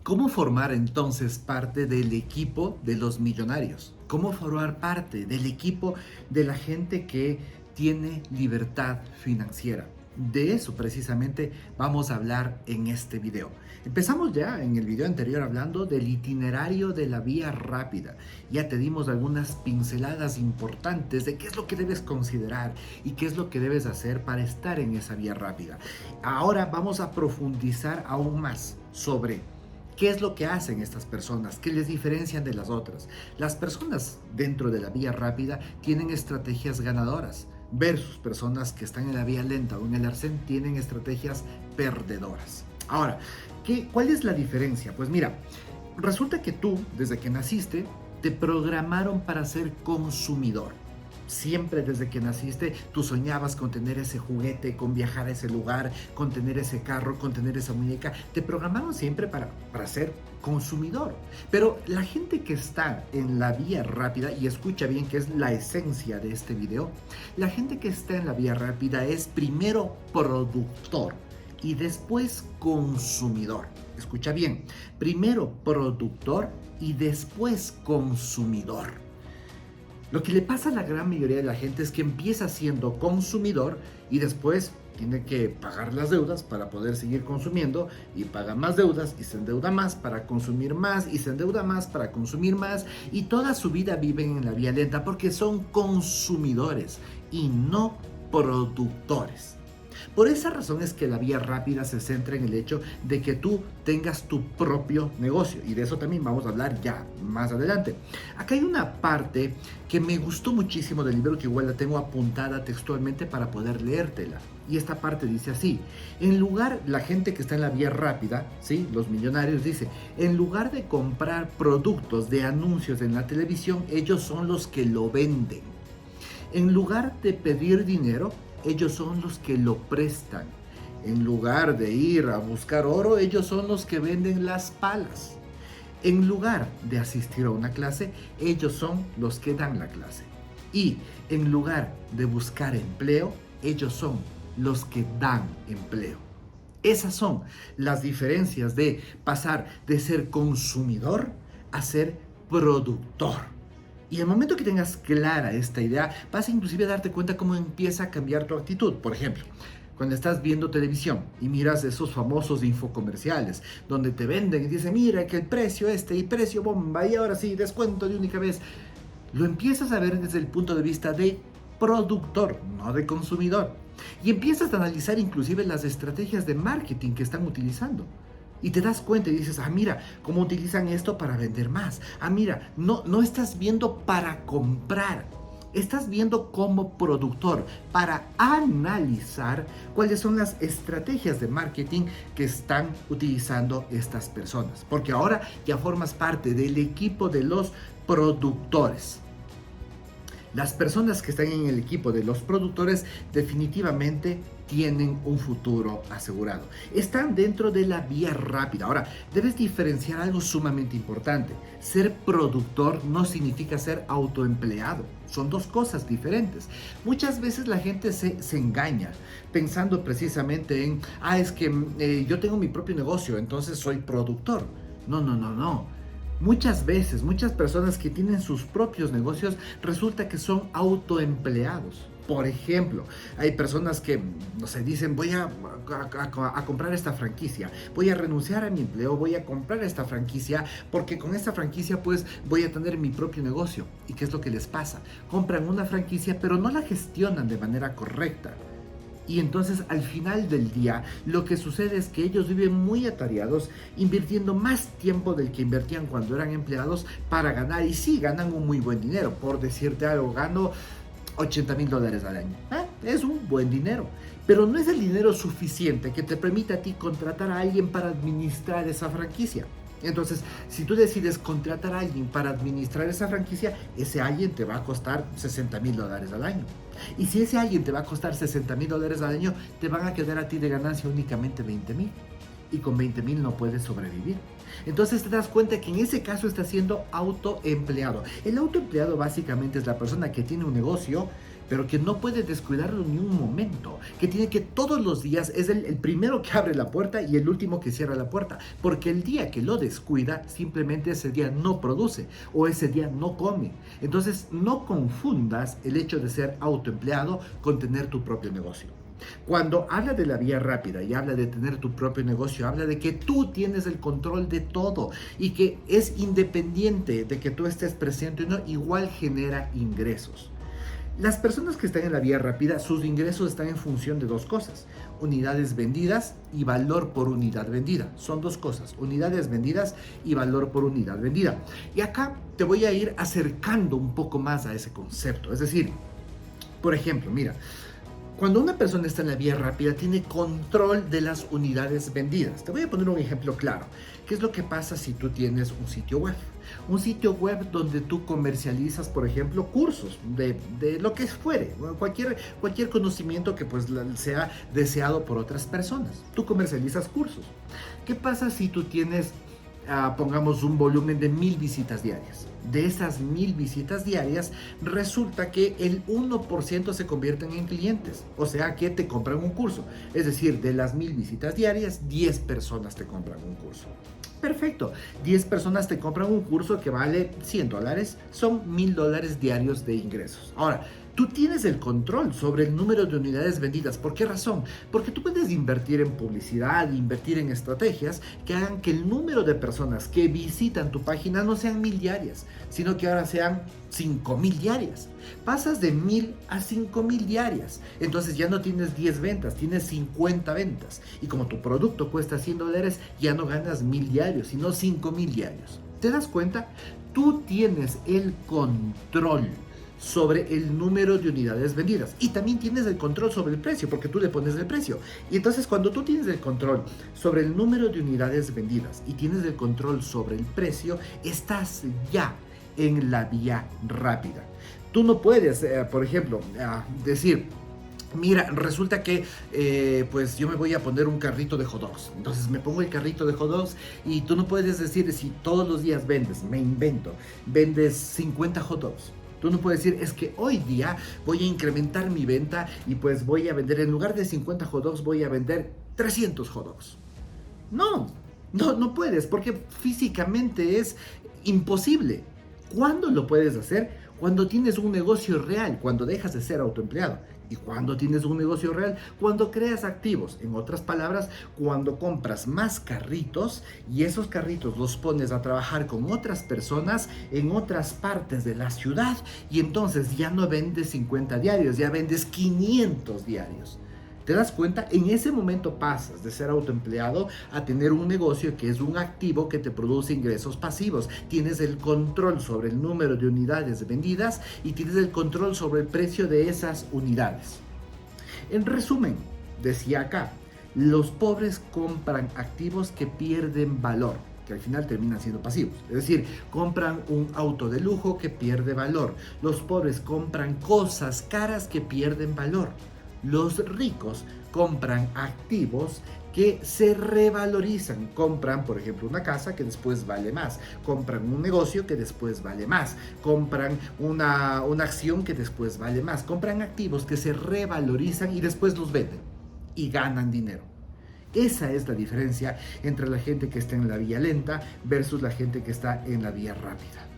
¿Cómo formar entonces parte del equipo de los millonarios? ¿Cómo formar parte del equipo de la gente que tiene libertad financiera? De eso precisamente vamos a hablar en este video. Empezamos ya en el video anterior hablando del itinerario de la vía rápida. Ya te dimos algunas pinceladas importantes de qué es lo que debes considerar y qué es lo que debes hacer para estar en esa vía rápida. Ahora vamos a profundizar aún más sobre ¿qué es lo que hacen estas personas? ¿Qué les diferencian de las otras? Las personas dentro de la vía rápida tienen estrategias ganadoras versus personas que están en la vía lenta o en el arcén tienen estrategias perdedoras. Ahora, ¿cuál es la diferencia? Pues mira, resulta que tú, desde que naciste, te programaron para ser consumidor. Siempre desde que naciste tú soñabas con tener ese juguete, con viajar a ese lugar, con tener ese carro, con tener esa muñeca. Te programaron siempre para ser consumidor. Pero la gente que está en la vía rápida, y escucha bien que es la esencia de este video, la gente que está en la vía rápida es primero productor y después consumidor. Escucha bien, primero productor y después consumidor. Lo que le pasa a la gran mayoría de la gente es que empieza siendo consumidor y después tiene que pagar las deudas para poder seguir consumiendo y paga más deudas y se endeuda más para consumir más y se endeuda más para consumir más y toda su vida viven en la vía lenta porque son consumidores y no productores. Por esa razón es que la vía rápida se centra en el hecho de que tú tengas tu propio negocio y de eso también vamos a hablar ya más adelante. Acá hay una parte que me gustó muchísimo del libro que igual la tengo apuntada textualmente para poder leértela. Y esta parte dice así, la gente que está en la vía rápida, ¿sí? Los millonarios dice, en lugar de comprar productos de anuncios en la televisión, ellos son los que lo venden. En lugar de pedir dinero, ellos son los que lo prestan. En lugar de ir a buscar oro, ellos son los que venden las palas. En lugar de asistir a una clase, ellos son los que dan la clase. Y en lugar de buscar empleo, ellos son los que dan empleo. Esas son las diferencias de pasar de ser consumidor a ser productor. Y el momento que tengas clara esta idea, vas a inclusive darte cuenta cómo empieza a cambiar tu actitud. Por ejemplo, cuando estás viendo televisión y miras esos famosos infocomerciales donde te venden y dicen, mira que el precio y precio bomba y ahora sí, descuento de única vez. Lo empiezas a ver desde el punto de vista de productor, no de consumidor. Y empiezas a analizar inclusive las estrategias de marketing que están utilizando. Y te das cuenta y dices, mira, cómo utilizan esto para vender más. Mira, no estás viendo para comprar. Estás viendo como productor para analizar cuáles son las estrategias de marketing que están utilizando estas personas. Porque ahora ya formas parte del equipo de los productores. Las personas que están en el equipo de los productores definitivamente tienen un futuro asegurado. Están dentro de la vía rápida. Ahora, debes diferenciar algo sumamente importante. Ser productor no significa ser autoempleado. Son dos cosas diferentes. Muchas veces la gente se engaña pensando precisamente en, es que yo tengo mi propio negocio, entonces soy productor. No. Muchas veces, muchas personas que tienen sus propios negocios resulta que son autoempleados. Por ejemplo, hay personas que, dicen voy a comprar esta franquicia, voy a renunciar a mi empleo, voy a comprar esta franquicia porque con esta franquicia pues voy a tener mi propio negocio. ¿Y qué es lo que les pasa? Compran una franquicia pero no la gestionan de manera correcta. Y entonces al final del día lo que sucede es que ellos viven muy atareados, invirtiendo más tiempo del que invertían cuando eran empleados para ganar. Y sí, ganan un muy buen dinero. Por decirte algo, gano $80,000 al año. Es un buen dinero. Pero no es el dinero suficiente que te permita a ti contratar a alguien para administrar esa franquicia. Entonces, si tú decides contratar a alguien para administrar esa franquicia, ese alguien te va a costar $60,000 al año. Y si ese alguien te va a costar $60,000 al año, te van a quedar a ti de ganancia únicamente 20,000. Y con 20,000 no puedes sobrevivir. Entonces te das cuenta que en ese caso estás siendo autoempleado. El autoempleado básicamente es la persona que tiene un negocio pero que no puede descuidarlo ni un momento, que tiene que todos los días es el primero que abre la puerta y el último que cierra la puerta, porque el día que lo descuida, simplemente ese día no produce o ese día no come. Entonces, no confundas el hecho de ser autoempleado con tener tu propio negocio. Cuando habla de la vía rápida y habla de tener tu propio negocio, habla de que tú tienes el control de todo y que es independiente de que tú estés presente o no, igual genera ingresos. Las personas que están en la vía rápida, sus ingresos están en función de dos cosas: unidades vendidas y valor por unidad vendida. Son dos cosas: unidades vendidas y valor por unidad vendida. Y acá te voy a ir acercando un poco más a ese concepto. Es decir, por ejemplo, mira, cuando una persona está en la vía rápida, tiene control de las unidades vendidas. Te voy a poner un ejemplo claro. ¿Qué es lo que pasa si tú tienes un sitio web? Un sitio web donde tú comercializas, por ejemplo, cursos de lo que fuere, cualquier conocimiento que pues sea deseado por otras personas. Tú comercializas cursos. ¿Qué pasa si tú tienes, pongamos, un volumen de 1000 visitas diarias? De esas 1000 visitas diarias, resulta que el 1% se convierten en clientes, o sea que te compran un curso. Es decir, de las 1000 visitas diarias, 10 personas te compran un curso. Perfecto, 10 personas te compran un curso que vale $100, son $1000 diarios de ingresos. Ahora, tú tienes el control sobre el número de unidades vendidas. ¿Por qué razón? Porque tú puedes invertir en publicidad, invertir en estrategias que hagan que el número de personas que visitan tu página no sean 1000 diarias, sino que ahora sean 5000 diarias. Pasas de 1000 a 5000 diarias. Entonces ya no tienes 10 ventas, tienes 50 ventas. Y como tu producto cuesta $100, ya no ganas 1000 diarios, sino 5000 diarios. ¿Te das cuenta? Tú tienes el control sobre el número de unidades vendidas y también tienes el control sobre el precio, porque tú le pones el precio. Y entonces, cuando tú tienes el control sobre el número de unidades vendidas y tienes el control sobre el precio, estás ya en la vía rápida. Tú no puedes, por ejemplo, decir: mira, resulta que pues yo me voy a poner un carrito de hot dogs. Entonces me pongo el carrito de hot dogs y tú no puedes decir, si todos los días vendes, me invento, vendes 50 hot dogs. Tú no puedes decir: es que hoy día voy a incrementar mi venta y pues voy a vender, en lugar de 50 hot dogs, voy a vender 300 hot dogs. No puedes, porque físicamente es imposible. ¿Cuándo lo puedes hacer? Cuando tienes un negocio real, cuando dejas de ser autoempleado. ¿Y cuando tienes un negocio real? Cuando creas activos. En otras palabras, cuando compras más carritos y esos carritos los pones a trabajar con otras personas en otras partes de la ciudad, y entonces ya no vendes 50 diarios, ya vendes 500 diarios. ¿Te das cuenta? En ese momento pasas de ser autoempleado a tener un negocio que es un activo que te produce ingresos pasivos. Tienes el control sobre el número de unidades vendidas y tienes el control sobre el precio de esas unidades. En resumen, decía acá, los pobres compran activos que pierden valor, que al final terminan siendo pasivos. Es decir, compran un auto de lujo que pierde valor. Los pobres compran cosas caras que pierden valor. Los ricos compran activos que se revalorizan. Compran, por ejemplo, una casa que después vale más. Compran un negocio que después vale más. Compran una acción que después vale más. Compran activos que se revalorizan y después los venden y ganan dinero. Esa es la diferencia entre la gente que está en la vía lenta versus la gente que está en la vía rápida.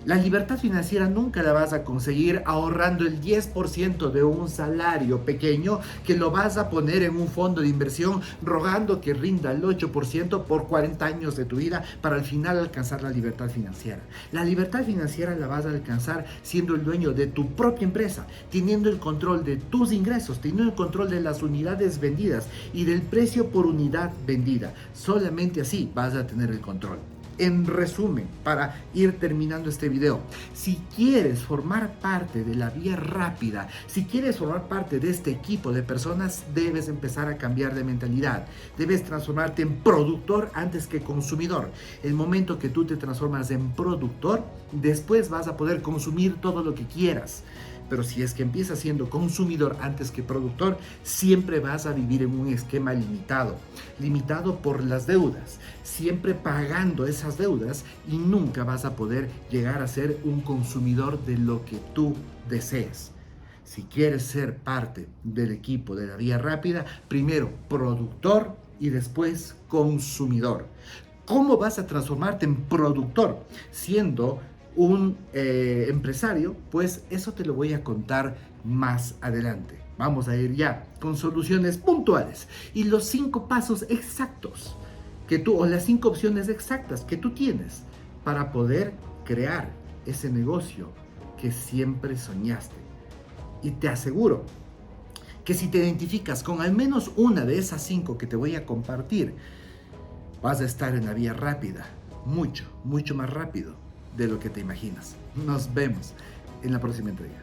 La libertad financiera nunca la vas a conseguir ahorrando el 10% de un salario pequeño que lo vas a poner en un fondo de inversión rogando que rinda el 8% por 40 años de tu vida para al final alcanzar la libertad financiera. La libertad financiera la vas a alcanzar siendo el dueño de tu propia empresa, teniendo el control de tus ingresos, teniendo el control de las unidades vendidas y del precio por unidad vendida. Solamente así vas a tener el control. En resumen, para ir terminando este video, si quieres formar parte de la vía rápida, si quieres formar parte de este equipo de personas, debes empezar a cambiar de mentalidad. Debes transformarte en productor antes que consumidor. El momento que tú te transformas en productor, después vas a poder consumir todo lo que quieras. Pero si es que empiezas siendo consumidor antes que productor, siempre vas a vivir en un esquema limitado por las deudas, siempre pagando esas deudas, y nunca vas a poder llegar a ser un consumidor de lo que tú desees. Si quieres ser parte del equipo de la vía rápida, primero productor y después consumidor. ¿Cómo vas a transformarte en productor siendo un empresario? Pues eso te lo voy a contar más adelante. Vamos a ir ya con soluciones puntuales y los 5 pasos exactos que tú, o las 5 opciones exactas que tú tienes para poder crear ese negocio que siempre soñaste. Y te aseguro que si te identificas con al menos una de esas 5 que te voy a compartir, vas a estar en la vía rápida, mucho, mucho más rápido de lo que te imaginas. Nos vemos en la próxima entrega.